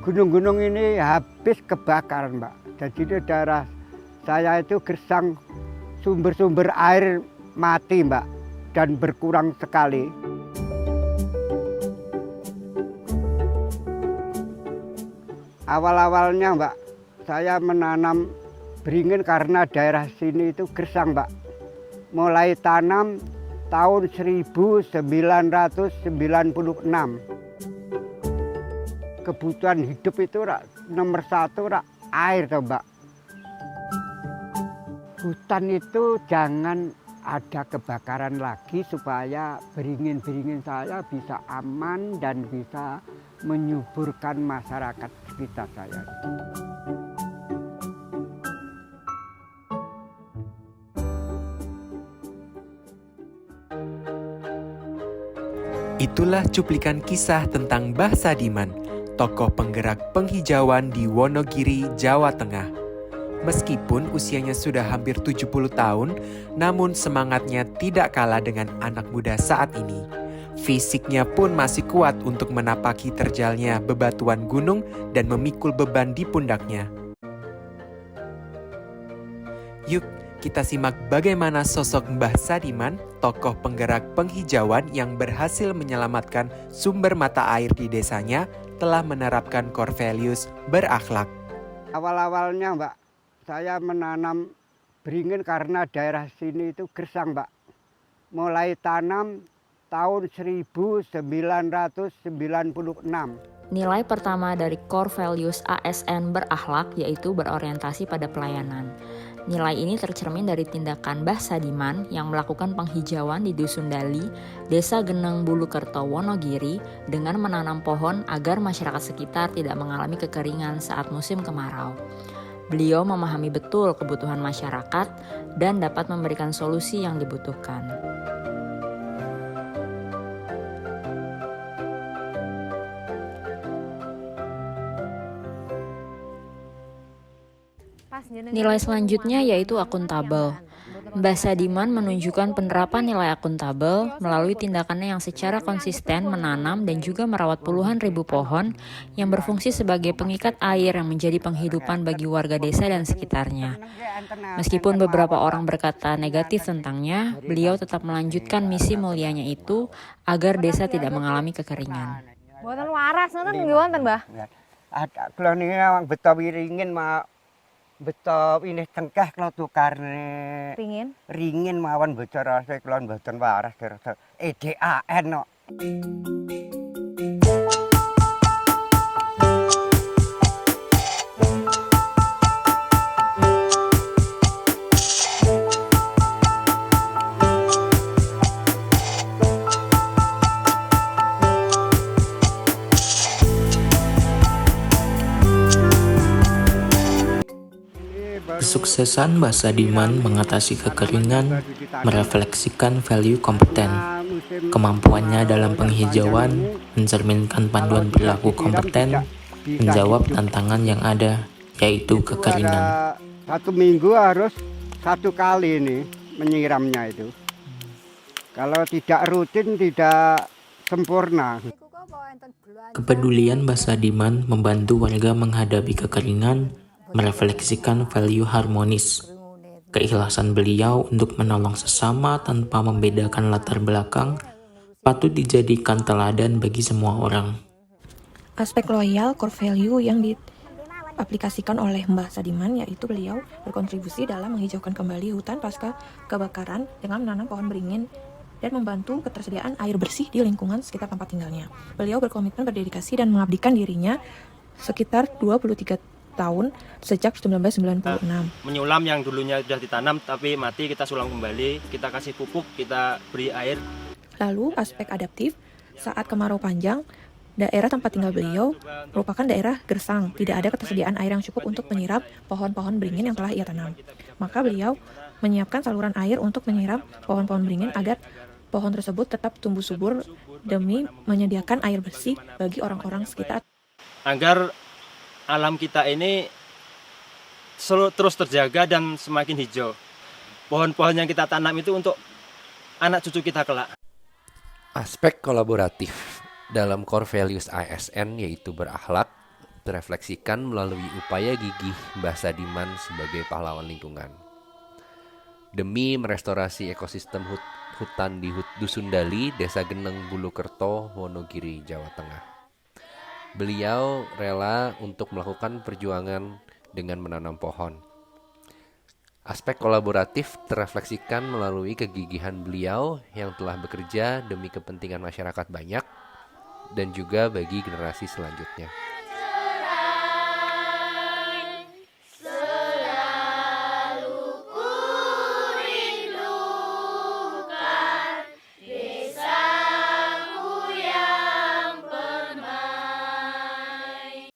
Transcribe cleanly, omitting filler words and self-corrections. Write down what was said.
gunung-gunung ini habis kebakaran, Mbak. Jadi di daerah saya itu gersang sumber-sumber air mati, Mbak, dan berkurang sekali. Awal-awalnya, Mbak, saya menanam beringin karena daerah sini itu gersang, Mbak. Mulai tanam tahun 1996. Kebutuhan hidup itu nomor satu air, toh, Mbak. Hutan itu jangan ada kebakaran lagi supaya beringin-beringin saya bisa aman dan bisa menyuburkan masyarakat sekitar saya. Itulah cuplikan kisah tentang Mbah Sadiman, tokoh penggerak penghijauan di Wonogiri, Jawa Tengah. Meskipun usianya sudah hampir 70 tahun, namun semangatnya tidak kalah dengan anak muda saat ini. Fisiknya pun masih kuat untuk menapaki terjalnya bebatuan gunung dan memikul beban di pundaknya. Yuk, kita simak bagaimana sosok Mbah Sadiman, tokoh penggerak penghijauan yang berhasil menyelamatkan sumber mata air di desanya, telah menerapkan core values berakhlak. Awal-awalnya, Mbak, saya menanam beringin karena daerah sini itu gersang, Mbak. Mulai tanam tahun 1996. Nilai pertama dari core values ASN berakhlak yaitu berorientasi pada pelayanan. Nilai ini tercermin dari tindakan Mbah Sadiman yang melakukan penghijauan di Dusun Dali, Desa Geneng Bulukerto, Wonogiri dengan menanam pohon agar masyarakat sekitar tidak mengalami kekeringan saat musim kemarau. Beliau memahami betul kebutuhan masyarakat dan dapat memberikan solusi yang dibutuhkan. Nilai selanjutnya yaitu akuntabel. Mbah Sadiman menunjukkan penerapan nilai akuntabel melalui tindakannya yang secara konsisten menanam dan juga merawat puluhan ribu pohon yang berfungsi sebagai pengikat air yang menjadi penghidupan bagi warga desa dan sekitarnya. Meskipun beberapa orang berkata negatif tentangnya, beliau tetap melanjutkan misi mulianya itu agar desa tidak mengalami kekeringan. Mboten waras ngoten nggih wonten, Mbah. Kalau ini yang Betawi ringin betul ini tengkeh kalau tukarne ringin mawon bocor rasa kalau mboten waras terus EDAN no. Kesuksesan Mbah Sadiman mengatasi kekeringan merefleksikan value kompeten. Kemampuannya dalam penghijauan mencerminkan panduan perilaku kompeten menjawab tantangan yang ada, yaitu kekeringan. 1 minggu harus 1 kali ini menyiramnya itu. Kalau tidak rutin tidak sempurna. Kepedulian Mbah Sadiman membantu warga menghadapi kekeringan, merefleksikan value harmonis. Keikhlasan beliau untuk menolong sesama tanpa membedakan latar belakang patut dijadikan teladan bagi semua orang. Aspek loyal core value yang diaplikasikan oleh Mbah Sadiman yaitu beliau berkontribusi dalam menghijaukan kembali hutan pasca kebakaran dengan menanam pohon beringin dan membantu ketersediaan air bersih di lingkungan sekitar tempat tinggalnya. Beliau berkomitmen, berdedikasi dan mengabdikan dirinya sekitar 23 tahun sejak 1996. Menyulam yang dulunya sudah ditanam tapi mati, kita sulam kembali, kita kasih pupuk, kita beri air. Lalu aspek adaptif, saat kemarau panjang, daerah tempat tinggal beliau merupakan daerah gersang, tidak ada ketersediaan air yang cukup untuk menyiram pohon-pohon beringin yang telah ia tanam. Maka beliau menyiapkan saluran air untuk menyiram pohon-pohon beringin agar pohon tersebut tetap tumbuh subur demi menyediakan air bersih bagi orang-orang sekitar. Agar alam kita ini terus terjaga dan semakin hijau. Pohon-pohon yang kita tanam itu untuk anak cucu kita kelak. Aspek kolaboratif dalam core values ASN yaitu berakhlak terefleksikan melalui upaya gigih Mbah Sadiman sebagai pahlawan lingkungan. Demi merestorasi ekosistem hutan di Dusun Dali, Desa Geneng Bulukerto, Wonogiri, Jawa Tengah. Beliau rela untuk melakukan perjuangan dengan menanam pohon. Aspek kolaboratif terefleksikan melalui kegigihan beliau yang telah bekerja demi kepentingan masyarakat banyak dan juga bagi generasi selanjutnya.